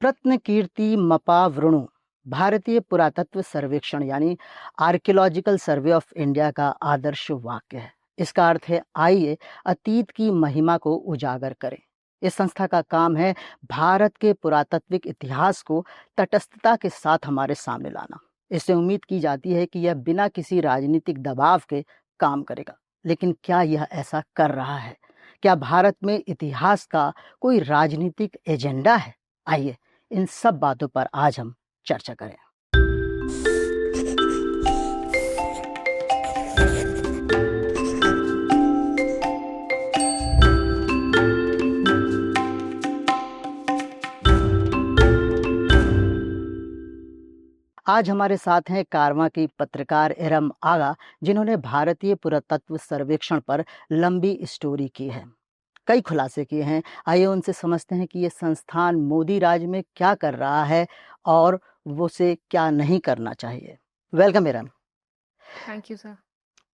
प्रत्न कीर्ति मपा वृणु भारतीय पुरातत्व सर्वेक्षण यानी आर्कियोलॉजिकल सर्वे ऑफ इंडिया का आदर्श वाक्य है। इसका अर्थ है आइए अतीत की महिमा को उजागर करें। इस संस्था का काम है भारत के पुरातात्विक इतिहास को तटस्थता के साथ हमारे सामने लाना। इससे उम्मीद की जाती है कि यह बिना किसी राजनीतिक दबाव के काम करेगा, लेकिन क्या यह ऐसा कर रहा है? क्या भारत में इतिहास का कोई राजनीतिक एजेंडा है? आइए इन सब बातों पर आज हम चर्चा करें। आज हमारे साथ हैं कारवां की पत्रकार एरम आगा, जिन्होंने भारतीय पुरातत्व सर्वेक्षण पर लंबी स्टोरी की है, कई खुलासे किए हैं। आइए उनसे समझते हैं कि ये संस्थान मोदी राज में क्या कर रहा है और वो से क्या नहीं करना चाहिए। Welcome Eram. Thank you sir.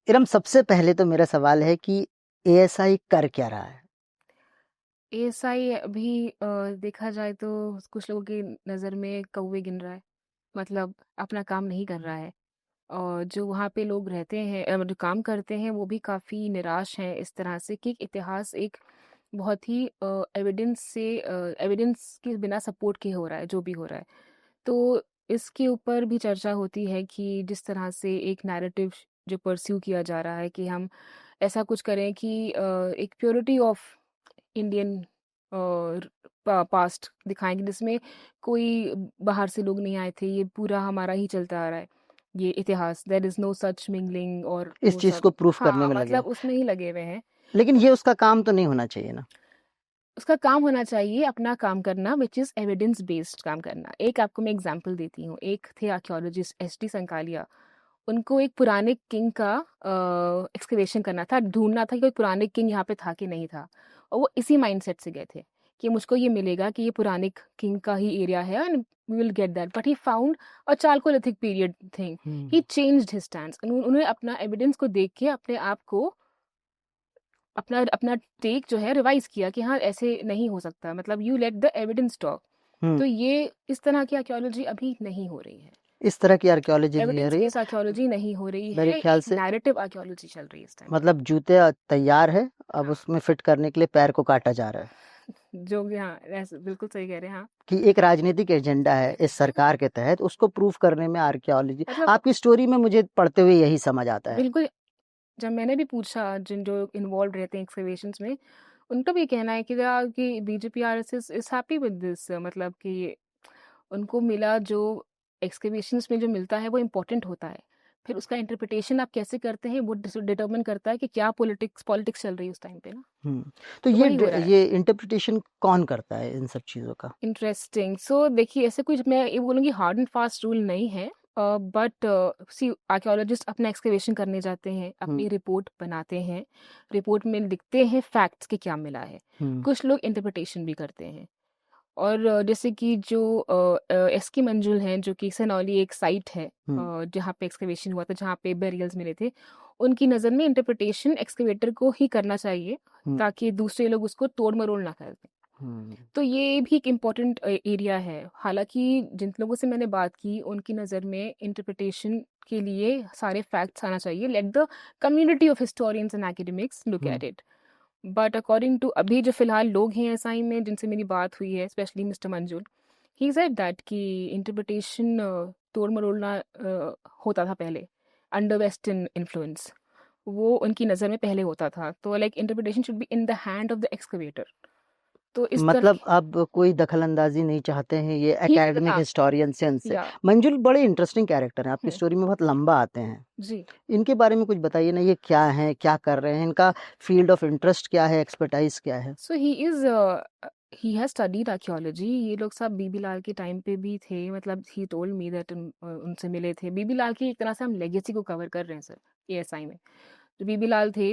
एरम, सबसे पहले तो मेरा सवाल है कि एएसआई कर क्या रहा है? एएसआई अभी देखा जाए तो कुछ लोगों की नज़र में कौवे गिन रहा है, मतलब अपना काम नहीं कर रहा है। और जो वहाँ पे लोग रहते हैं, जो काम करते हैं, वो भी काफ़ी निराश हैं इस तरह से कि इतिहास एक बहुत ही एविडेंस के बिना सपोर्ट के हो रहा है जो भी हो रहा है। तो इसके ऊपर भी चर्चा होती है कि जिस तरह से एक नैरेटिव जो परस्यू किया जा रहा है कि हम ऐसा कुछ करें कि एक प्योरिटी ऑफ इंडियन पास्ट दिखाएंगे, जिसमें कोई बाहर से लोग नहीं आए थे, ये पूरा हमारा ही चलता आ रहा है ये इतिहास। There is no such mingling और इस वो चीज सब। को प्रूफ करने हाँ, में लगे हैं, मतलब उसमें ही लगे हुए हैं। लेकिन ये उसका काम तो नहीं होना चाहिए ना। उसका काम होना चाहिए अपना काम करना, विच इज़ एविडेंस बेस्ड काम करना। एक आपको मैं एग्जांपल देती हूँ। एक थे आर्कियोलॉजिस्ट एस डी संकालिया। उनको एक पुराने किंग का एक्सकवेशन करना था, ढूंढना था कि कोई पुराने किंग यहाँ पे था कि नहीं था। और वो इसी माइंडसेट से गए थे कि मुझको ये मिलेगा कि ये पुराने किंग का ही एरिया है and we will get that. But he found a chalcolithic period thing. He changed his stand. उन्होंने अपना एविडेंस को देख के अपने आप को अपना अपना टेक जो है रिवाइज किया कि हाँ ऐसे नहीं हो सकता, मतलब you let the evidence talk. तो ये इस तरह की आर्कियोलॉजी अभी नहीं हो रही है। इस तरह की आर्कियोलॉजी नहीं हो एविडेंस रही है बेस्ड आर्कियोलॉजी नहीं हो रही मेरे है, ख्याल एक से। नैरेटिव आर्कियोलॉजी चल रही है इस टाइम। मतलब जूते तैयार है, अब उसमें फिट करने के लिए पैर को काटा जा रहा है। जो भी, हाँ ऐसे बिल्कुल सही कह रहे हैं। हाँ, कि एक राजनीतिक एजेंडा है इस सरकार के तहत, उसको प्रूफ करने में आर्कियोलॉजी। मतलब आपकी स्टोरी में मुझे पढ़ते हुए यही समझ आता है। बिल्कुल। जब मैंने भी पूछा जिन जो इन्वॉल्व रहते हैं एक्सकवेशंस में, उनका भी कहना है कि BJP RSS is happy with this. मतलब कि उनको मिला जो एक्सकवेशंस में जो मिलता है वो इम्पोर्टेंट होता है। फिर उसका इंटरप्रिटेशन आप कैसे करते हैं वो डिटरमिन करता है कि क्या पॉलिटिक्स चल रही है उस टाइम पे ना। तो तो वही हो रहा है। ये इंटरप्रिटेशन कौन करता है इन सब चीजों का? इंटरेस्टिंग। सो देखिए, ऐसे कुछ मैं ये बोलूँगी हार्ड एंड फास्ट रूल नहीं है। बट सी आर्कियोलॉजिस्ट अपना एक्सकवेशन करने जाते हैं, अपनी रिपोर्ट बनाते हैं, रिपोर्ट में लिखते हैं फैक्ट्स के क्या मिला है। कुछ लोग इंटरप्रिटेशन भी करते हैं। और जैसे कि जो एस की मंजुल हैं, जो कि सनौली एक साइट है जहाँ पे एक्सकवेशन हुआ था, जहाँ पे बेरियल्स मिले थे, उनकी नज़र में इंटरप्रिटेशन एक्सकवेटर को ही करना चाहिए ताकि दूसरे लोग उसको तोड़ मरोड़ ना कर दें। तो ये भी एक इम्पॉर्टेंट एरिया है। हालांकि जिन लोगों से मैंने बात की, उनकी नज़र में इंटरप्रिटेशन के लिए सारे फैक्ट्स आना चाहिए। Let the community of historians and academics look at it. But according to अभी जो फिलहाल लोग हैं एसआई में जिनसे मेरी बात हुई है, स्पेशली मिस्टर मंजूर, ही सेड दैट कि इंटरप्रिटेशन तोड़ मरोड़ना होता था पहले अंडर वेस्टर्न इन्फ्लुएंस। वो उनकी नज़र में पहले होता था। तो like interpretation should be in the hand of the excavator. तो इस मतलब तरह अब कोई दखल अंदाजी नहीं चाहते हैं ये ही, एकेडमिक हाँ, हिस्टोरियन से इनसे। या मंजुल बड़े इंटरेस्टिंग कैरेक्टर हैं, आपकी स्टोरी में बहुत लंबा आते हैं। जी। इनके बारे में कुछ बताइए ना, ये क्या है, क्या कर रहे हैं, इनका फील्ड ऑफ इंटरेस्ट क्या है, एक्सपर्टाइज क्या है? सो ही हैज स्टडीड आर्कियोलॉजी। ये लोग सब बीबी लाल के टाइम पे भी थे। मतलब ही टोल्ड मी दैट उनसे मिले थे। बीबी लाल की एक तरह से हम लेगेसी को कवर कर रहे हैं सर एएसआई में। जो बीबी लाल थे,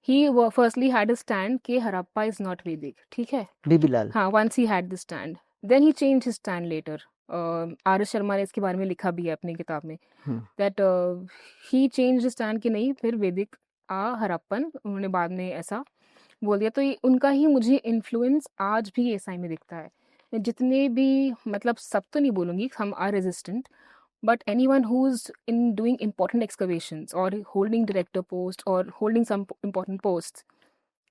he firstly had a stand कि हड़प्पा इज नॉट वैदिक, ठीक है। बीबीलाल। हाँ, once he had the stand, then he change his stand later. R S Sharma ने इसके बारे में लिखा भी है अपनी किताब में, दैट ही चेंज स्टैंड कि नहीं, फिर वैदिक हड़प्पन उन्होंने बाद में ऐसा बोल दिया। तो ये उनका ही मुझे इन्फ्लुएंस आज भी एसआई में दिखता है जितने भी, मतलब सब तो नहीं बोलूँगी, some are resistant, but anyone who's in doing important excavations or holding director post or holding some important posts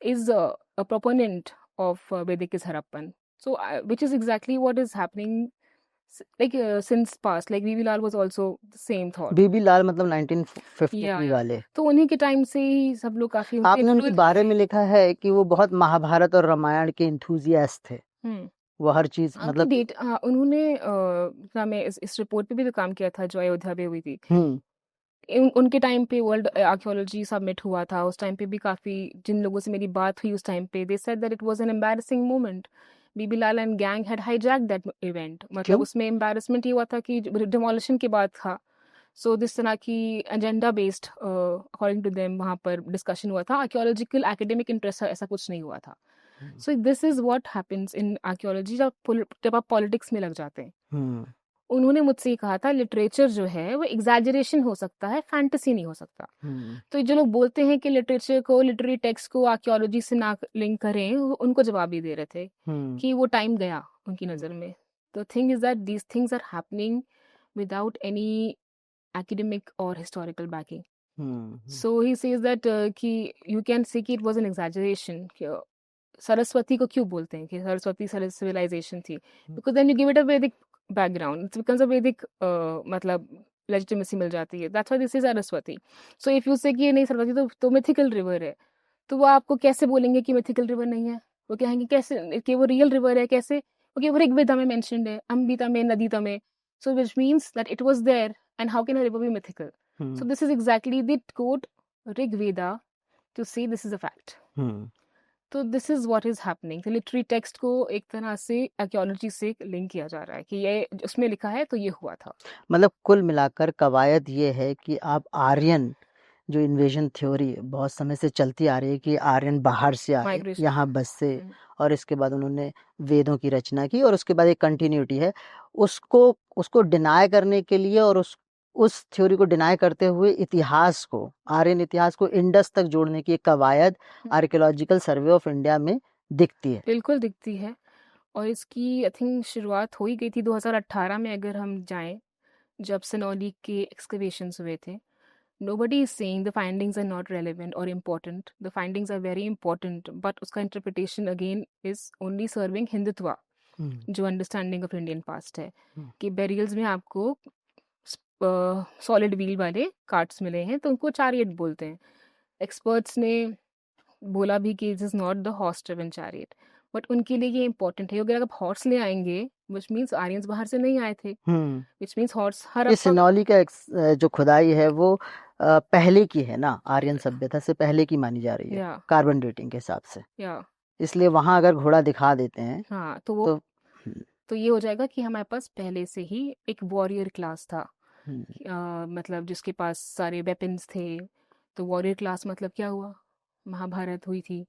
is a proponent of Vedic is Harappan. So, which is exactly what is happening, since past. Like VV Lal was also the same thought. बीबी लाल मतलब 1953 Yeah. वाले। तो उन्हीं के time से ही सब लोग काफी उनसे आपने उनके influence बारे हुए। में लिखा है कि वो बहुत महाभारत और रामायण के इंथुजियास्ट थे। हम्म वो हर चीज हाँ, मतलब डेट, हाँ, उन्होंने क्या मैं इस रिपोर्ट पे भी तो काम किया था जो अयोध्या में हुई थी। हम्म उनके टाइम पे वर्ल्ड आर्कियोलॉजी सबमिट हुआ था, उस टाइम पे भी काफी जिन लोगों से मेरी बात हुई उस टाइम पे, they said that it was an embarrassing moment. B B Lal and gang had hijack that event. मतलब क्यों? उसमें एम्बैरेसमेंट ये हुआ था कि डिमोलिशन के बाद था। सो दिस तरह की agenda based according to them वहाँ पर डिस्कशन हुआ था। आर्कियोलॉजिकल एकेडमिक इंटरेस्ट ऐसा कुछ नहीं हुआ था। So this is what happens in archaeology, जब आप पॉलिटिक्स में लग जाते हैं। हम्म उन्होंने मुझसे ये कहा था, लिटरेचर जो है वो एग्जैजरेशन हो सकता है, फैंटेसी नहीं हो सकता। तो जो लोग बोलते हैं कि लिटरेचर को, लिटरेरी टेक्स्ट को आर्कियोलॉजी से ना लिंक करें, वो उनको जवाब ही दे रहे थे कि वो टाइम गया उनकी नज़र में। The thing is that these things are happening without any academic or historical backing. So he says that कि you can say कि it was an exaggeration, कि सरस्वती को क्यों बोलते हैं कि सरस्वती सिविलाइजेशन थी, because then you give it a Vedic background, it becomes a Vedic मतलब legitimacy मिल जाती है। That's why this is Saraswati. So if you say कि ये नहीं सरस्वती तो mythical river है, तो वो आपको कैसे बोलेंगे कि mythical river नहीं है? वो कहेंगे कैसे कि वो real river है, कैसे? क्योंकि वो ऋग्वेदा में mentioned है, अम्बिता में, नदीता में। So which means that it was there, and how can a river be mythical? So this is exactly the quote Rig Veda to say this is a fact. तो this is what is happening. तो literary text को एक तरह से archaeology से link किया जा रहा है कि ये उसमें लिखा है तो ये हुआ था। मतलब कुल मिलाकर कवायद ये है कि आप आर्यन जो इन्वेजन थ्योरी बहुत समय से चलती आ रही है कि आर्यन बाहर से आए, माइग्रेशन। यहाँ बसे और इसके बाद उन्होंने वेदों की रचना की और उसके बाद एक कंटिन्यूटी है, उसको उसको डिनाय करने के लिए और उस थ्योरी को डिनाय करते हुए इतिहास को, आर्यन इतिहास को इंडस तक जोड़ने की एक कवायद आर्कियोलॉजिकल सर्वे ऑफ इंडिया में दिखती है। बिल्कुल दिखती है। और इसकी आई थिंक शुरुआत हो ही गई थी 2018 में, अगर हम जाएं, जब सनौली के एक्सकवेशंस हुए थे। Nobody is saying the findings are not relevant or important. The findings are very important, but उसका interpretation again is only serving Hindutva, जो अंडरस्टैंडिंग ऑफ इंडियन पास्ट है कि बेरियल्स में आपको सॉलिड व्हील वाले कार्ट्स मिले हैं, तो उनको चैरियट बोलते हैं। एक्सपर्ट्स ने बोला भी कि this is not the horse driven chariot, but उनके लिए ये इंपॉर्टेंट है। अगर आप हॉर्स ले आएंगे, विच मीन्स आर्यंस बाहर से नहीं आए थे, विच मीन्स हॉर्स ये सिनौली का जो खुदाई है वो पहले की है ना, आर्यन सभ्यता से पहले की मानी जा रही है या कार्बन डेटिंग के हिसाब से, या इसलिए वहां अगर घोड़ा दिखा देते हैं हाँ, तो वो तो तो ये हो जाएगा कि हमारे पास पहले से ही एक वॉरियर क्लास था, मतलब जिसके पास सारे वेपन्स थे। तो वॉरियर क्लास मतलब क्या हुआ, महाभारत हुई थी।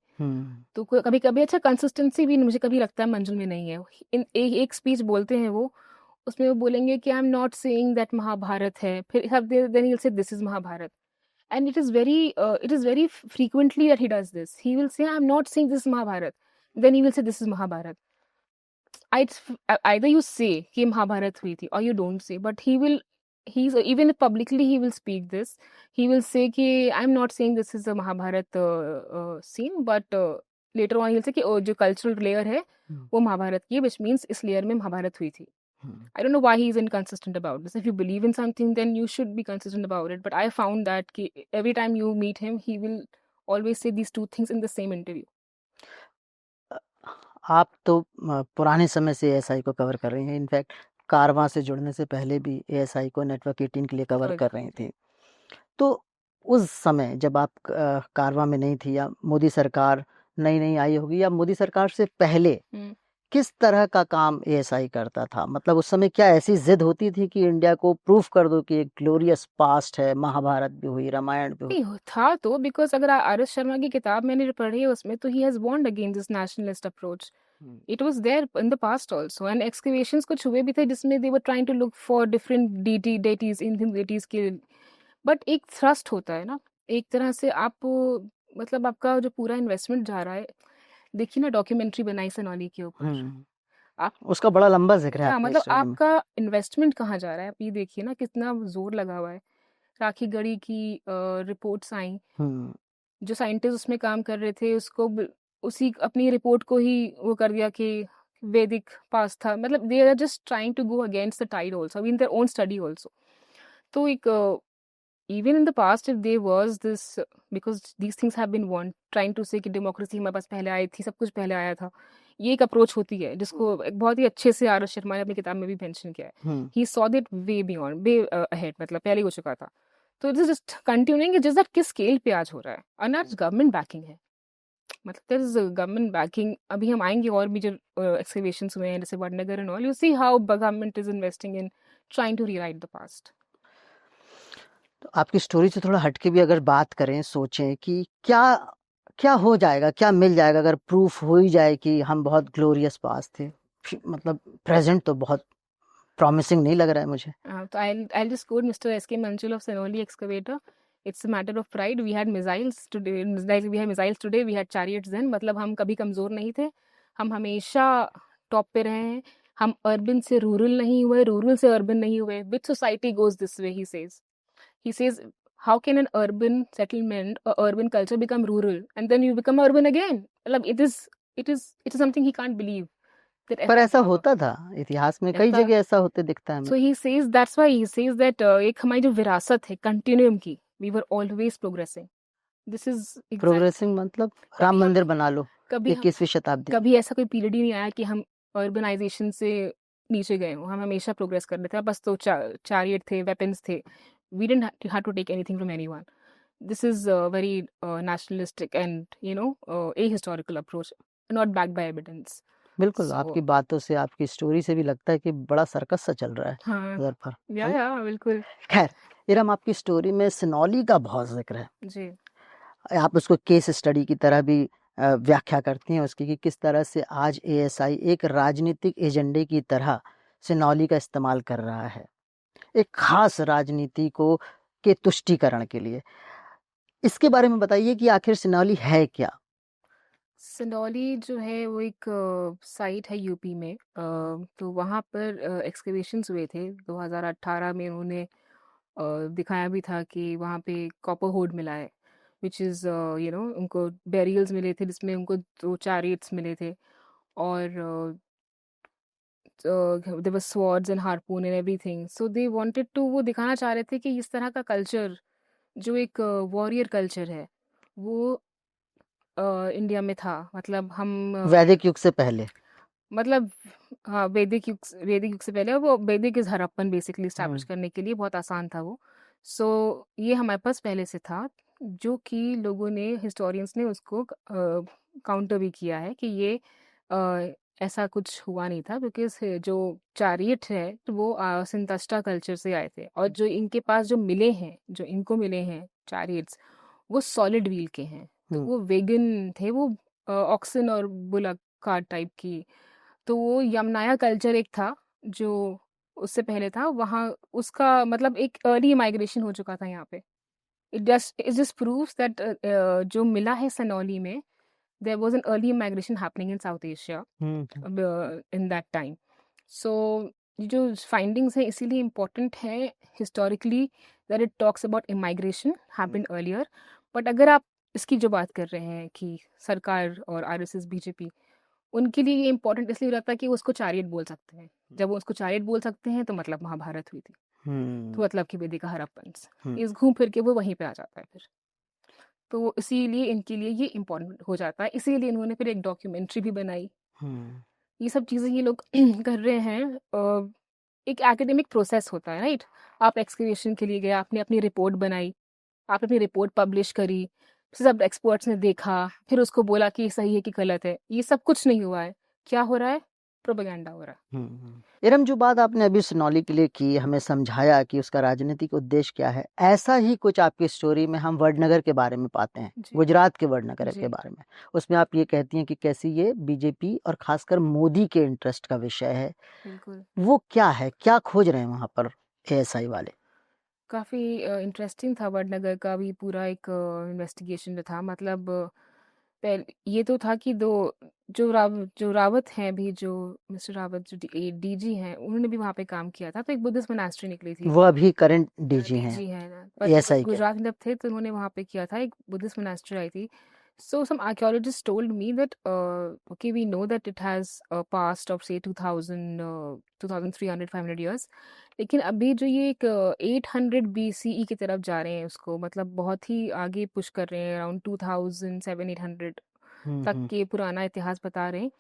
तो कभी कभी अच्छा कंसिस्टेंसी भी मुझे कभी लगता है मंजुल में नहीं है। एक स्पीच बोलते हैं वो, उसमें वो बोलेंगे कि I am not saying that Mahabharata है, फिर then he will say this is Mahabharata. And it is very frequently that he does this. He will say, I'm not saying this is Mahabharat. Then he will say, this is Mahabharat. Either you say कि महाभारत हुई थी, or you don't say, but even if publicly he will speak this, he will say कि I'm not saying this is a Mahabharat scene, but later on he'll say कि जो cultural layer है वो महाभारत की है, which means इस layer में महाभारत हुई थी। I don't know why he's inconsistent about this. If you believe in something, then you should be consistent about it. But I found that every time you meet him, he will always say these two things in the same interview. आप तो पुराने समय से ASI को cover कर रही हैं, in fact कारवां से जुड़ने से पहले भी एएसआई को नेटवर्क 18 के लिए कवर कर रही थी। तो उस समय जब आप कारवां में नहीं थी, या मोदी सरकार नई नई आई होगी, या मोदी सरकार से पहले किस तरह का काम एएसआई करता था? मतलब उस समय क्या ऐसी जिद होती थी कि इंडिया को प्रूफ कर दो कि एक ग्लोरियस पास्ट है, महाभारत भी हुई, रामायण भी हुई? नहीं था तो, बिकॉज अगर आर एस शर्मा की किताब मैंने पढ़ी है, उसमें तो he has warned against this nationalist approach. It was there in the past also, and excavations कुछ हुए भी थे जिसमें they were trying to look for different deities, Indian deities के। बट एक थ्रस्ट होता है ना, एक तरह से आप, मतलब आपका जो पूरा इन्वेस्टमेंट जा रहा है। देखिए ना, डॉक्यूमेंट्री बनाई सनौली के ऊपर, आप उसका बड़ा लंबा जिक्र है या आपकी मतलब स्टोरी में। आपका इन्वेस्टमेंट कहाँ जा रहा है? आप ये देखिए ना कितना जोर लगा हुआ है। राखी गढ़ी की रिपोर्ट्स आई, हम्म। जो साइंटिस्ट उसमें काम कर रहे थे उसको उसी अपनी रिपोर्ट को ही वो कर दिया कि वैदिक पास था। मतलब they are just trying to go against the tide also in their own study also. तो एक even in the past if there was this, because these things have been won trying to say कि democracy हमारे पास पहले आई थी, सब कुछ पहले आया था, ये एक अप्रोच होती है जिसको एक बहुत ही अच्छे से आर एस शर्मा ने अपनी किताब में भी मेंशन किया है। Hmm. He saw that way beyond, way ahead, मतलब पहले ही हो चुका था। तो it is just continuing just that किस स्केल पे आज हो रहा है, और आज गवर्नमेंट बैकिंग है, मतलब देयर इज गवर्नमेंट बैकिंग। अभी हम आएंगे और भी जो एक्सकवेशंस हुए हैं जैसे Vadnagar and all, you see how government is investing in trying to rewrite the past. तो आपकी स्टोरी से थोड़ा हटके भी अगर बात करें, सोचें कि क्या क्या हो जाएगा, क्या मिल जाएगा अगर प्रूफ हो ही जाए कि हम बहुत ग्लोरियस पास थे। मतलब प्रेजेंट तो बहुत प्रॉमिसिंग नहीं लग रहा है मुझे। So I'll just quote Mr. S.K. Manchul of Senoli Excavator. It's a matter of pride. We had missiles today. Like we have missiles today. We had chariots then. मतलब हम कभी कमजोर नहीं थे. हम हमेशा टॉप पे रहे हैं. हम अर्बन से रूरल नहीं हुए, रूरल से अर्बन नहीं हुए. Which society goes this way? He says. He says, how can an urban settlement or urban culture become rural and then you become urban again? मतलब it is something he can't believe that पर ऐसा ऐसा हुआ होगा. होता था इतिहास में, कई ऐसा जगह ऐसा होते दिखता है हमें। So he says that's why he says that एक हमारी जो विरासत है कंटिन्यूम की, we were always progressing. This is exact. Progressing मतलब राम कभी हम मंदिर बना लो कभी हम 21वीं शताब्दी। कभी ऐसा कोई पीरियड ही नहीं आया कि हम अर्बनाइजेशन से नीचे गए हों, हम हमेशा प्रोग्रेस कर रहे थे। बस तो चैरियट थे, वेपन्स थे, we didn't have to take anything from anyone. This is a very nationalistic and ahistorical approach, not backed by evidence. बिल्कुल, So आपकी बातों से, आपकी स्टोरी से भी लगता है कि बड़ा सर्कस सा चल रहा है हाँ, उधर पर। या बिल्कुल खैर, इरम, आपकी स्टोरी में सिनौली का बहुत जिक्र है। जी। आप उसको केस स्टडी की तरह भी व्याख्या करती हैं उसकी कि किस तरह से आज एएसआई एक राजनीतिक एजेंडे की तरह सिनौली का इस्तेमाल कर रहा है, एक खास राजनीति को के तुष्टीकरण के लिए। इसके बारे में बताइए कि आखिर सिनौली है क्या? सिंदौली जो है वो एक साइट है यूपी में। तो वहाँ पर एक्सकवेशंस हुए थे 2018 में। उन्होंने दिखाया भी था कि वहाँ पे कॉपर होड मिला है, विच इज़ उनको बेरियल्स मिले थे जिसमें उनको 2 चैरियट्स मिले थे, और there were swords and harpoon and everything. So they wanted to, वो दिखाना चाह रहे थे कि इस तरह का कल्चर जो एक वॉरियर कल्चर है वो इंडिया में था। मतलब हम वैदिक युग से पहले। मतलब हाँ, वैदिक युग से पहले, और वो वैदिक इज हड़प्पन बेसिकली स्टैब्लिश करने के लिए बहुत आसान था वो। सो ये हमारे पास पहले से था, जो कि लोगों ने, हिस्टोरियंस ने उसको काउंटर भी किया है कि ये ऐसा कुछ हुआ नहीं था, बिकॉज जो चैरियट है तो वो सिंतष्टा कल्चर से आए थे, और जो इनके पास जो मिले हैं, जो इनको मिले हैं चैरियट्स, वो सॉलिड व्हील के हैं। तो वो वेगन थे, वो ऑक्सन और बुलक कार्ट टाइप की। तो वो यमनाया कल्चर एक था जो उससे पहले था वहाँ, उसका मतलब एक अर्ली माइग्रेशन हो चुका था यहाँ पे। इट जस्ट प्रूव्स दैट जो मिला है सनौली में, there was an early migration happening in South Asia in that time. सो ये जो फाइंडिंग्स है इसीलिए इम्पोर्टेंट है historically, that it talks about immigration happened earlier. But अगर आप इसकी जो बात कर रहे हैं कि सरकार और आरएसएस बीजेपी, उनके लिए ये इम्पोर्टेंट इसलिए हो जाता है कि वो उसको चैरियट बोल सकते हैं। जब वो उसको चैरियट बोल सकते हैं तो मतलब महाभारत हुई थी, तो मतलब कि वेदिक हड़प्पन, इस घूम फिर के वो वहीं पे आ जाता है फिर। तो इसीलिए इनके लिए ये इम्पोर्टेंट हो जाता है, इसीलिए इन्होंने फिर एक डॉक्यूमेंट्री भी बनाई। ये सब चीज़ें ये लोग कर रहे हैं। एक एकेडमिक प्रोसेस होता है, राइट? आप एक्सकवेशन के लिए गए, आपने अपनी रिपोर्ट बनाई, आपने अपनी रिपोर्ट पब्लिश करी, सब एक्सपर्ट्स ने देखा, फिर उसको बोला कि सही है कि गलत है। ये सब कुछ नहीं हुआ है। क्या हो रहा है? प्रोपेगेंडा हो रहा है। इरम, जो बात आपने अभी सिनौली के लिए की, हमें समझाया कि उसका राजनीतिक उद्देश्य क्या है, ऐसा ही कुछ आपकी स्टोरी में हम वडनगर के बारे में पाते हैं, जी गुजरात के वडनगर के जी बारे में। उसमें आप ये कहती हैं कि कैसे ये बीजेपी और खासकर मोदी के इंटरेस्ट का विषय है। बिल्कुल। वो क्या है, क्या खोज रहे हैं वहाँ पर एएसआई वाले? काफ़ी इंटरेस्टिंग था वडनगर का भी पूरा एक इन्वेस्टिगेशन जो था। मतलब पहले ये तो था कि जो रावत हैं अभी, जो मिस्टर रावत जो डीजी हैं, उन्होंने भी वहाँ पे काम किया था, तो एक बुद्धिस्ट मोनास्ट्री निकली थी। वो अभी करंट डीजी हैं डीजी है ना, पर एएसआई के। गुजरात में जब थे तो उन्होंने वहाँ पे किया था, एक बुद्धिस्ट मोनास्ट्री आई थी। So some archaeologists told me that okay, we know that it has a past of say 2000 2300 500 years, लेकिन अभी जो ये एक 800 BCE की तरफ जा रहे हैं उसको, मतलब बहुत ही आगे पुश कर रहे हैं, अराउंड 2700 800 तक हम्म। के पुराना इतिहास बता रहे हैं।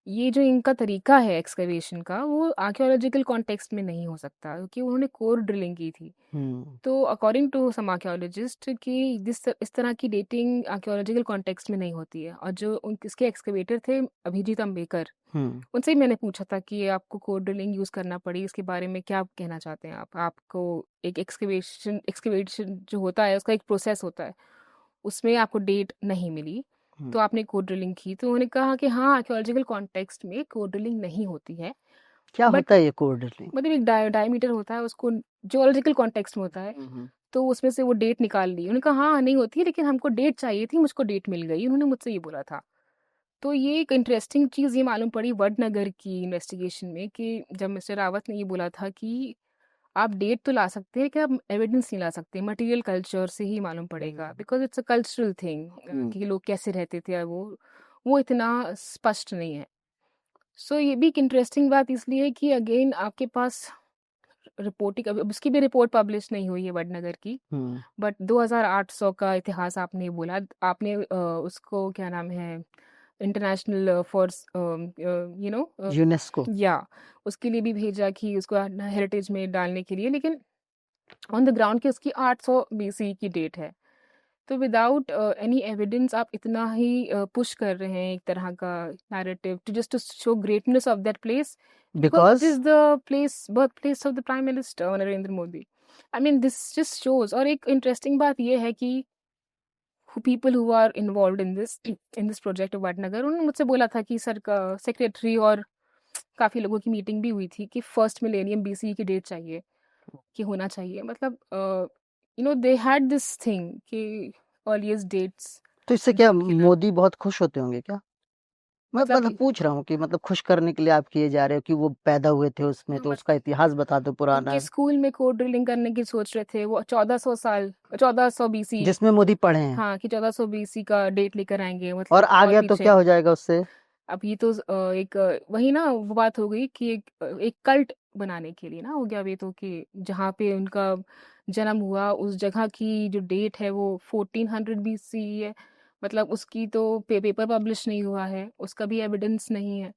ये जो इनका तरीका है एक्सकवेशन का, वो आर्कियोलॉजिकल कॉन्टेक्स्ट में नहीं हो सकता, क्योंकि उन्होंने कोर ड्रिलिंग की थी। हम्म। तो अकॉर्डिंग टू सम आर्कियोलॉजिस्ट कि इस तरह की डेटिंग आर्कियोलॉजिकल कॉन्टेक्स्ट में नहीं होती है। और जो इसके एक्सकवेटर थे अभिजीत अम्बेकर, हम्म। उनसे ही मैंने पूछा था कि आपको कोर ड्रिलिंग यूज़ करना पड़ी, इसके बारे में क्या कहना चाहते हैं आप? आपको एक एक्सकवेशन जो होता है उसका एक प्रोसेस होता है, उसमें आपको डेट नहीं मिली, हम्म। तो आपने कोर ड्रिलिंग की। तो उन्होंने कहा कि हाँ, आर्कियोलॉजिकल कॉन्टेक्स्ट में कोर ड्रिलिंग नहीं होती है, क्या बट होता है ये कोर ड्रिलिंग? मतलब एक डायमीटर होता है, उसको जियोलॉजिकल कॉन्टेक्स्ट में होता है, तो उसमें से वो डेट निकाल ली। उन्होंने कहा हाँ, नहीं होती है, लेकिन हमको डेट चाहिए थी, मुझको डेट मिल गई, उन्होंने मुझसे ये बोला था। तो ये एक इंटरेस्टिंग चीज़ ये मालूम पड़ी वडनगर की इन्वेस्टिगेशन में, कि जब मिस्टर रावत ने ये बोला था कि आप डेट तो ला सकते हैं कि आप एविडेंस नहीं ला सकते, मटेरियल कल्चर से ही मालूम पड़ेगा, because it's a cultural thing कि लोग कैसे रहते थे, वो इतना स्पष्ट नहीं है। सो ये भी एक इंटरेस्टिंग बात इसलिए है कि अगेन आपके पास रिपोर्टिंग, अब उसकी भी रिपोर्ट पब्लिश नहीं हुई है वडनगर की, हम्म। बट 2800 का इतिहास आपने बोला, आपने उसको क्या नाम है, इंटरनेशनल फॉर यूनेस्को। या उसके लिए भी भेजा कि उसको हेरिटेज में डालने के लिए, लेकिन ऑन द ग्राउंड की उसकी 800 BC की डेट है। तो विदाउट एनी एविडेंस आप इतना ही पुश कर रहे हैं एक तरह का narrative to just to show greatness of that place, because it because is the place birth place of the prime minister Narendra Modi. I mean this just shows. और एक इंटरेस्टिंग बात यह है कि people who are involve in this project of Vadnagar, उन्होंने मुझसे बोला था कि सर का सेक्रेटरी और काफ़ी लोगों की मीटिंग भी हुई थी कि फर्स्ट मिलेनियम BC की डेट चाहिए, कि होना चाहिए, मतलब दे हैड दिस थिंग कि अर्लीस्ट डेट्स तो इससे क्या ढूंढ के ला, मोदी बहुत खुश होते होंगे क्या? मैं मतलब मतलब पूछ रहा हूँ कि मतलब खुश करने के लिए आप किए जा रहे हो कि वो पैदा हुए थे उसमें, तो उसका इतिहास बता दो पुराना उनके स्कूल में कोड ड्रिलिंग करने की सोच रहे थे वो, 1400 BC। जिसमें मोदी पढ़े हैं। हाँ, कि 1400 BC का डेट लेकर आएंगे, और मतलब आ और गया तो पीछे। क्या हो जाएगा उससे? अब ये तो वही ना वो बात हो गई कि एक कल्ट बनाने के लिए ना हो गया ये तो, कि जहाँ पे उनका जन्म हुआ उस जगह की जो डेट है वो 1400 BC है, मतलब उसकी तो पेपर पब्लिश नहीं हुआ है, उसका भी एविडेंस नहीं है।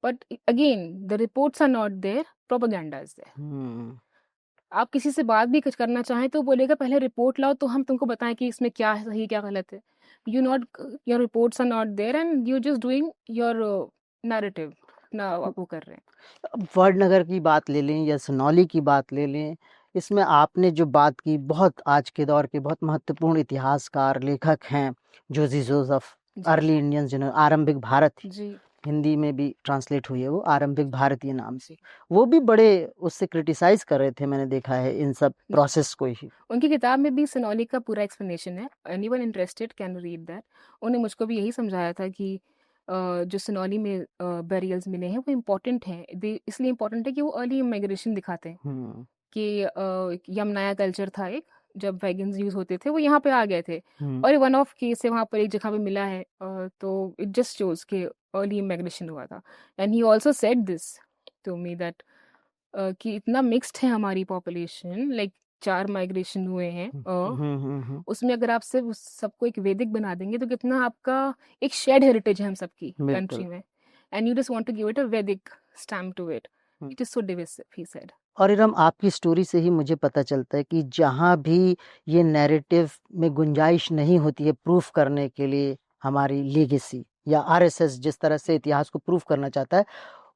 But again the reports are not there, propaganda is there. Hmm. आप किसी से बात भी कुछ करना चाहें तो बोलेगा पहले रिपोर्ट लाओ तो हम तुमको बताएं कि इसमें क्या है सही क्या गलत है। You not, your reports are not there and you just doing your narrative ना, आप वो कर रहे हैं। अब वडनगर की बात ले लें या सोनौली की बात ले लें, इसमें आपने जो बात की, बहुत आज के दौर के बहुत महत्वपूर्ण इतिहासकार लेखक हैं जोजी जोसेफ, जी अर्ली इंडियंस, जिन्होंने आरंभिक भारत, जी हिंदी में भी ट्रांसलेट हुई है वो आरंभिक भारतीय नाम से, जी वो भी बड़े उससे क्रिटिसाइज कर रहे थे, मैंने देखा है इन सब जी। प्रोसेस को ही। उनकी किताब में भी सिनौली का पूरा एक्सप्लेनेशन है, anyone interested can read that. उन्होंने मुझको भी यही समझाया था कि जो सिनौली में बेरियल्स मिले हैं वो इम्पोर्टेंट हैं, इसलिए इम्पोर्टेंट है कि वो अर्ली इमिग्रेशन दिखाते हैं, हम्म। कि यमनाया कल्चर था एक, जब वैगन्स यूज होते थे वो यहाँ पे आ गए थे, हम्म। और वन ऑफ केस है वहाँ पर एक जगह पे मिला है, तो इट जस्ट शोज कि अर्ली इमिग्रेशन हुआ था। And he also said this to me that कि इतना मिक्स्ड है हमारी पॉपुलेशन, लाइक 4 माइग्रेशन हुए हैं, उसमें अगर आप सिर्फ उस सबको एक वैदिक बना देंगे तो कितना आपका एक शेयर्ड हेरिटेज है हम सबकी बिल्कुल। कंट्री में, and you just want to give it a Vedic stamp to it, hmm. It is so divisive, he said. और इरम, आपकी स्टोरी से ही मुझे पता चलता है कि जहाँ भी ये नैरेटिव में गुंजाइश नहीं होती है प्रूफ करने के लिए, हमारी लीगेसी या आरएसएस जिस तरह से इतिहास को प्रूफ करना चाहता है,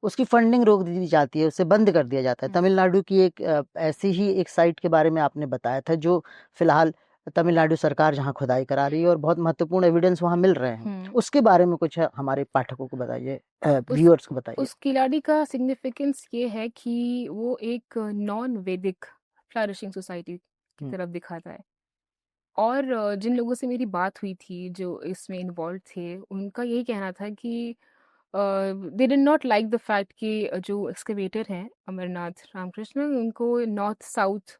उसकी फंडिंग रोक दी जाती है, उसे बंद कर दिया जाता है। तमिलनाडु की एक ऐसी ही एक साइट के बारे में आपने बताया था, जो फिलहाल तमिलनाडु सरकार जहाँ खुदाई करा रही है और बहुत महत्वपूर्ण एविडेंस वहाँ मिल रहे हैं, उसके बारे में कुछ हमारे पाठकों को बताइए, उस व्यूअर्स को बताइए। उस किलाड़ी का सिग्निफिकेंस ये है कि वो एक नॉन वैदिक फ्लरिशिंग सोसाइटी की हम्म। तरफ दिखाता है। और जिन लोगों से मेरी बात हुई थी जो इसमें इन्वॉल्व थे, उनका यही कहना था कि they did not like the fact कि जो एक्सकवेटर हैं अमरनाथ रामकृष्ण, उनको नॉर्थ साउथ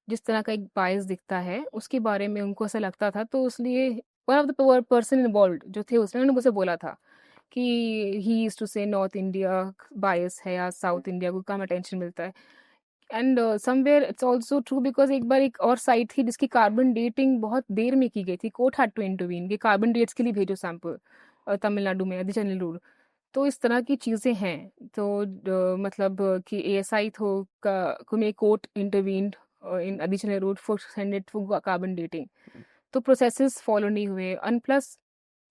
जिस तरह का एक बायस दिखता है उसके बारे में उनको ऐसा लगता था, तो इसलिए one of the person involve जो थे उसने उन्होंने मुझे बोला था कि ही यूज्ड टू से नॉर्थ इंडिया बायस है या साउथ इंडिया को कम अटेंशन मिलता है। And somewhere it's also true because एक बार एक और साइट थी जिसकी कार्बन डेटिंग बहुत देर में की गई थी, कोर्ट हैड टू इंटरवीन कि कार्बन डेट्स के लिए भेजो सैंपल तमिलनाडु में अदिचनल रूल। तो इस तरह की चीज़ें हैं। तो मतलब कि एएसआई थो का को में court intervened in additional route for send it for carbon dating. तो प्रोसेसेस फॉलो नहीं हुए and plus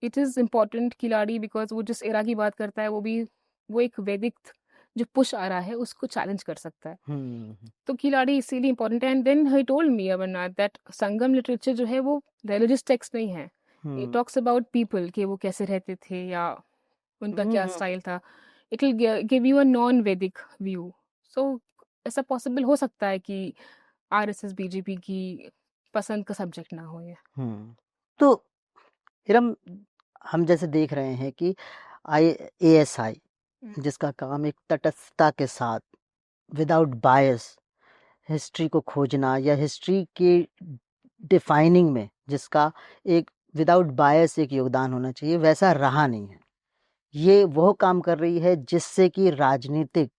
it is important खिलाड़ी बिकॉज वो जिस एरा की बात करता है वो एक वैदिक जो पुश आ रहा है उसको चैलेंज कर सकता है। तो खिलाड़ी इसीलिए इम्पोर्टेंट है। And then he told me Amarnath that Sangam literature जो है वो रिलीजियस टेक्स्ट नहीं है, इट टॉक्स अबाउट पीपल कि वो कैसे रहते थे या उनका क्या स्टाइल था। It will give you a non वैदिक व्यू। सो ऐसा पॉसिबल हो सकता है कि आरएसएस बीजेपी की पसंद का सब्जेक्ट ना हो ये। तो इरम, हम जैसे देख रहे हैं कि एएसआई जिसका काम एक तटस्थता के साथ विदाउट बायस हिस्ट्री को खोजना या हिस्ट्री के डिफाइनिंग में जिसका एक विदाउट बायस एक योगदान होना चाहिए, वैसा रहा नहीं है। ये वो काम कर रही है जिससे कि राजनीतिक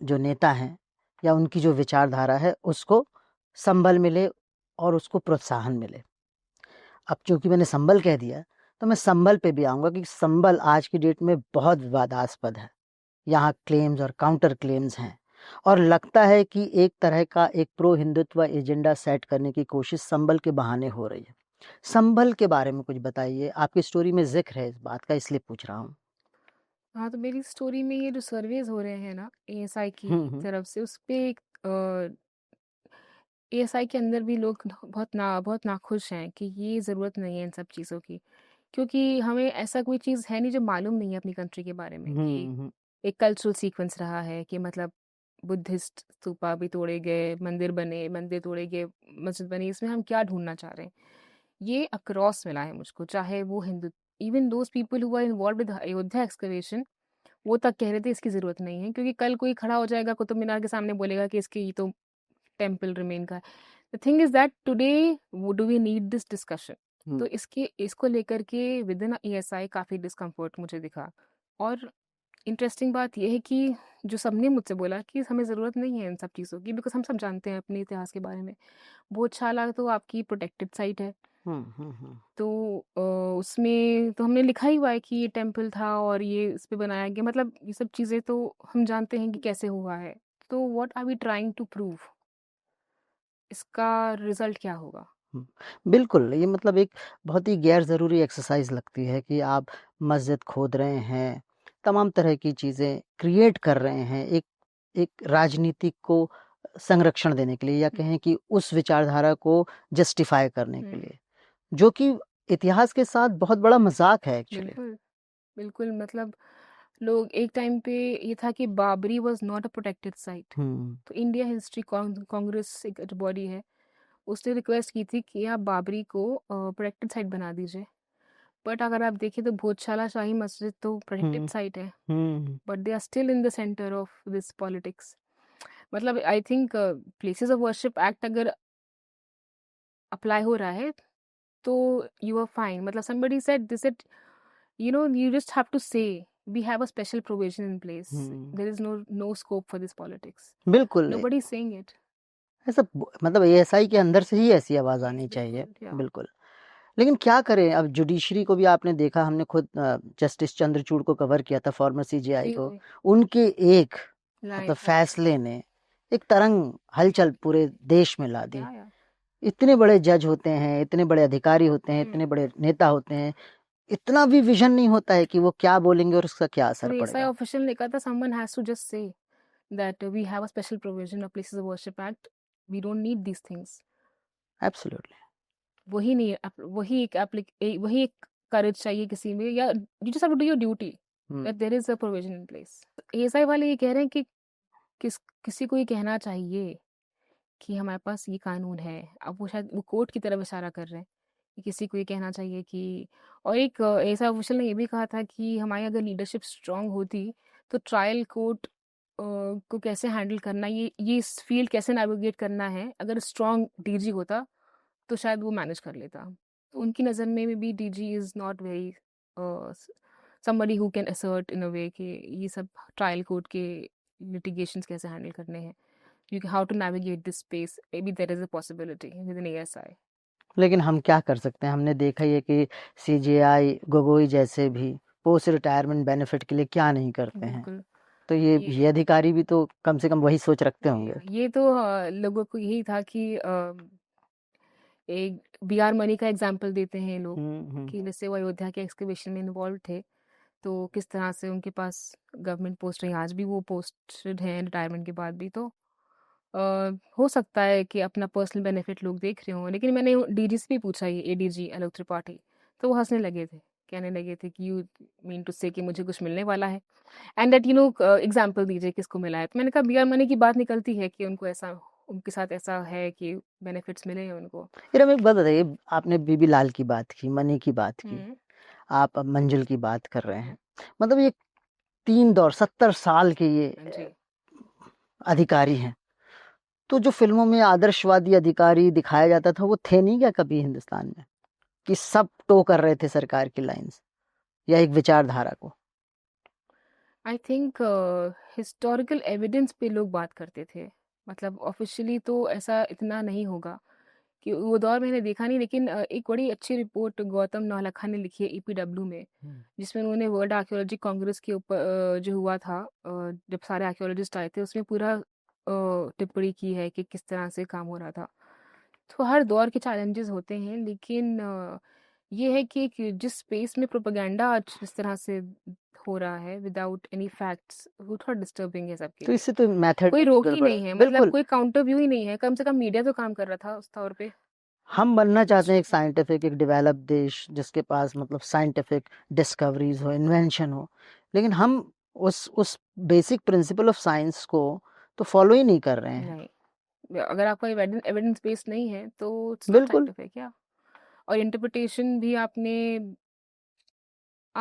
जो नेता हैं या उनकी जो विचारधारा है उसको संबल मिले और उसको प्रोत्साहन मिले। अब चूंकि मैंने संबल कह दिया तो मैं संबल पे भी आऊँगा कि संबल आज की डेट में बहुत विवादास्पद है। यहाँ क्लेम्स और काउंटर क्लेम्स हैं और लगता है कि एक तरह का एक प्रो हिंदुत्व एजेंडा सेट करने की कोशिश संबल के बहाने हो रही है। संबल के बारे में कुछ बताइए, आपकी स्टोरी में जिक्र है इस बात का, इसलिए पूछ रहा हूँ। हाँ, तो मेरी स्टोरी में ये जो सर्वेज हो रहे हैं ना एएसआई की हम्म। तरफ से, उस पे एक एएसआई के अंदर भी लोग बहुत नाखुश हैं कि ये ज़रूरत नहीं है इन सब चीज़ों की, क्योंकि हमें ऐसा कोई चीज़ है नहीं जो मालूम नहीं है अपनी कंट्री के बारे में कि हम्म। एक कल्चरल सीक्वेंस रहा है कि मतलब बुद्धिस्ट स्तूपा भी तोड़े गए, मंदिर बने, मंदिर तोड़े गए, मस्जिद बनी, इसमें हम क्या ढूंढना चाह रहे हैं। ये अक्रॉस मिला है मुझको, चाहे वो Hindu, even those people who are involve with Ayodhya excavation, वो तक कह रहे थे इसकी ज़रूरत नहीं है, क्योंकि कल कोई खड़ा हो जाएगा कुतुब मीनार के सामने बोलेगा कि इसकी तो टेम्पल रिमेन का है। The thing is that today do we need this discussion. तो इसको लेकर के विद इन एएसआई काफ़ी डिस्कम्फर्ट मुझे दिखा। और इंटरेस्टिंग बात यह है कि जो सबने मुझसे बोला कि हमें ज़रूरत नहीं है इन सब चीज़ों की, बिकॉज हम सब जानते हैं अपने इतिहास के बारे में। भोजशाला तो आपकी प्रोटेक्टेड साइट है, तो उसमें तो हमने लिखा ही हुआ है कि ये टेम्पल था और ये इस पे बनाया गया, मतलब ये सब चीज़ें तो हम जानते हैं कि कैसे हुआ है। तो what are we trying to prove, इसका रिजल्ट क्या होगा। बिल्कुल, ये मतलब एक बहुत ही गैर ज़रूरी एक्सरसाइज लगती है कि आप मस्जिद खोद रहे हैं, तमाम तरह की चीज़ें क्रिएट कर रहे हैं एक एक राजनीतिक को संरक्षण देने के लिए या कहें कि उस विचारधारा को जस्टिफाई करने के लिए, जो कि इतिहास के साथ बहुत बड़ा मजाक है एक्चुअली। बिल्कुल बिल्कुल, मतलब लोग एक टाइम पे ये था कि Babri was not a protected site. तो इंडिया हिस्ट्री कांग्रेस एक जो बॉडी है, उसने रिक्वेस्ट की थी कि आप बाबरी को प्रोटेक्टेड साइट बना दीजिए। बट अगर आप देखें तो भोजशाला शाही मस्जिद तो प्रोटेक्टेड साइट है, but they are still in the centre of this politics. मतलब I think places of worship act अगर अप्लाई हो रहा है तो यू आर फाइन। मतलब somebody said this said, you just have to say we have a special provision in place, there is no scope for this politics, बिल्कुल nobody is saying it। ऐसा मतलब ASI के अंदर से ही ऐसी आवाज़ Yes, आनी चाहिए। बिल्कुल, या बिल्कुल, लेकिन क्या करें, अब जुडिशरी को भी आपने देखा, हमने खुद जस्टिस चंद्रचूड़ को कवर किया था, फॉर्मर सीजेआई वही को। वही उनके एक लाइन, मतलब फैसले ने एक तरंग हलचल पूरे देश में ला दी। या इतने बड़े जज होते हैं, इतने बड़े अधिकारी होते हैं, इतने बड़े नेता होते हैं, इतना भी विजन नहीं होता है कि वो क्या बोलेंगे और उसका क्या असर तो एसआई पड़ेगा। ऑफिशियल ने कहा था someone has to just say that we have a special provision of places of worship act, we don't need these things। Absolutely. वही नहीं वही एक करेज चाहिए किसी में, या you just have to do your duty, that there is a provision in place. ASI वाले ये कह रहे हैं कि किसी को ये कहना चाहिए कि हमारे पास ये कानून है। अब वो शायद वो कोर्ट की तरफ इशारा कर रहे हैं कि किसी को ये कहना चाहिए कि, और एक ऐसा ऑफिशियल ने ये भी कहा था कि हमारी अगर लीडरशिप स्ट्रांग होती तो ट्रायल कोर्ट को कैसे हैंडल करना, ये इस फील्ड कैसे नेविगेट करना है, अगर स्ट्रांग डीजी होता तो शायद वो मैनेज कर लेता। तो उनकी नज़र में भी DG is not very somebody who can assert in a way कि ये सब ट्रायल कोर्ट के litigations कैसे हैंडल करने हैं, क्योंकि how to navigate this space, maybe there is a possibility within ASI। लेकिन हम क्या कर सकते हैं, हमने देखा ही है कि सीजेआई गोगोई जैसे भी पोस्ट रिटायरमेंट बेनिफिट के लिए क्या नहीं करते हैं। बिल्कुल। तो ये अधिकारी भी तो कम से कम वही सोच रखते होंगे। ये तो लोगों को यही था कि एक बीआर मनी का एग्जाम्पल देते हैं लोग कि जैसे वो अयोध्या के एक्सकवेशन में इन्वॉल्व थे, तो किस तरह से उनके पास गवर्नमेंट पोस्ट रही, आज भी वो पोस्टेड हैं रिटायरमेंट के बाद भी। तो हो सकता है कि अपना पर्सनल बेनिफिट लोग देख रहे हों, लेकिन मैंने डीजी से भी पूछा, ये एडीजी आलोक त्रिपाठी, तो वो हंसने लगे थे, कहने लगे थे कि यू मीन टू से कि मुझे कुछ मिलने वाला है, एंड दैट एग्जाम्पल दीजिए किसको मिला है। तो मैंने कहा बीआर मनी की बात निकलती है कि उनको ऐसा, उनके साथ ऐसा है कि बेनिफिट्स मिले हैं उनको। फिर एक बात बताइए, आपने बीबी लाल की बात की, मनी की बात की, आप अब मंजुल की बात कर रहे हैं, मतलब ये 3 दौर 70 साल के ये अधिकारी हैं, तो जो फिल्मों में आदर्शवादी अधिकारी दिखाया जाता था वो थे नहीं क्या कभी हिंदुस्तान में, कि सब टो कर रहे थे सरकार की लाइंस या एक विचारधारा को? आई थिंक हिस्टोरिकल एविडेंस पे लोग बात करते थे, मतलब ऑफिशियली तो ऐसा इतना नहीं होगा कि वो दौर मैंने देखा नहीं, लेकिन एक बड़ी अच्छी रिपोर्ट गौतम नौलखा ने लिखी है ईपीडब्ल्यू में, जिसमें उन्होंने वर्ल्ड आर्कियोलॉजी कांग्रेस के ऊपर जो हुआ था, जब सारे आर्कियोलॉजिस्ट आए थे, उसमें पूरा टिप्पणी की है कि किस तरह से काम हो रहा था। तो हर दौर के चैलेंजेस होते हैं, लेकिन ये है कि जिस स्पेस में प्रोपेगेंडा आज जिस तरह से हो रहा है विदाउट एनी फैक्ट्स, वो थोड़ा डिस्टर्बिंग है सबके तो लिए। इससे तो मेथड कोई रोक ही गड़बड़ नहीं है, है। मतलब बिल्कुल, कोई काउंटर व्यू ही नहीं है, कम से कम मीडिया तो काम कर रहा था उस तौर पे। हम बनना चाहते हैं एक साइंटिफिक, एक डेवलप देश जिसके पास मतलब साइंटिफिक डिस्कवरीज हो, इन्वेंशन हो, लेकिन हम उस बेसिक प्रिंसिपल ऑफ साइंस को तो फॉलो ही नहीं कर रहे हैं। नहीं, अगर आपका एविडेंस बेस नहीं है तो इट्स नॉट बिल्कुल। साइंटिफिक, क्या। और इंटरप्रिटेशन भी आप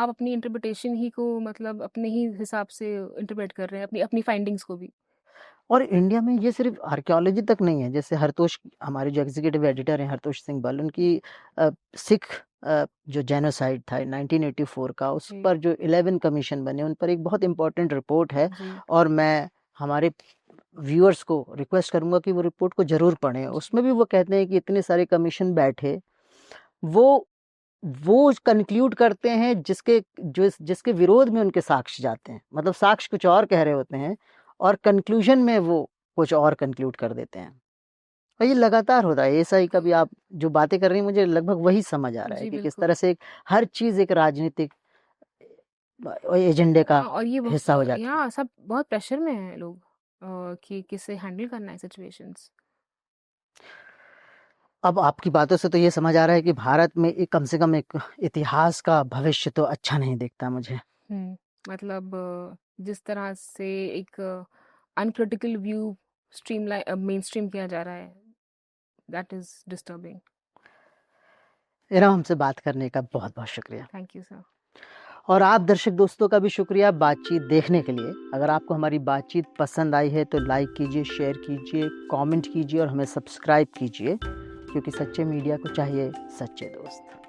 अपनी इंटरप्रिटेशन ही को मतलब अपने ही हिसाब से इंटरप्रेट कर रहे हैं, अपनी अपनी फाइंडिंग्स को भी। और इंडिया में ये सिर्फ आर्कियोलॉजी तक नहीं है, जैसे हरतोष, हमारे जो एग्जीक्यूटिव एडिटर हैं हरतोष सिंह बल, उनकी सिख जो जेनोसाइड था 1984 का, उस जी पर जो 11 कमीशन बने, उन पर एक बहुत इंपॉर्टेंट रिपोर्ट है, जी और मैं हमारे व्यूअर्स को रिक्वेस्ट करूंगा कि वो रिपोर्ट को जरूर पढ़ें। उसमें भी वो कहते हैं कि इतने सारे कमीशन बैठे, वो कंक्लूड करते हैं जिसके विरोध में उनके साक्ष्य जाते हैं, मतलब साक्ष्य कुछ और कह रहे होते हैं और कंक्लूजन में वो कुछ और कंक्लूड कर देते हैं। और ये लगातार होता है। एएसआई का भी आप जो बातें कर रही हैं, मुझे लगभग वही समझ आ रहा है जी कि किस बिल्कुल। तरह से हर चीज एक राजनीतिक एजेंडे का और ये हिस्सा हो जाती है। यहाँ सब बहुत प्रेशर में हैं लोग, कि किससे हैंडल करना है सिचुएशंस। अब आपकी बातों से तो ये समझ आ रहा है कि भारत में एक कम से कम एक इतिहास का भविष्य तो अच्छा नहीं दिखता मुझे। मतलब जिस तरह से एक अनक्रिटिकल व्यू मेन स्ट्रीम किया जा रहा है, दैट इज डिस्टर्बिंग। एरम, हमसे बात करने का बहुत बहुत शुक्रिया। Thank you sir. और आप दर्शक दोस्तों का भी शुक्रिया बातचीत देखने के लिए। अगर आपको हमारी बातचीत पसंद आई है तो लाइक कीजिए, शेयर कीजिए, कमेंट कीजिए और हमें सब्सक्राइब कीजिए, क्योंकि सच्चे मीडिया को चाहिए सच्चे दोस्त।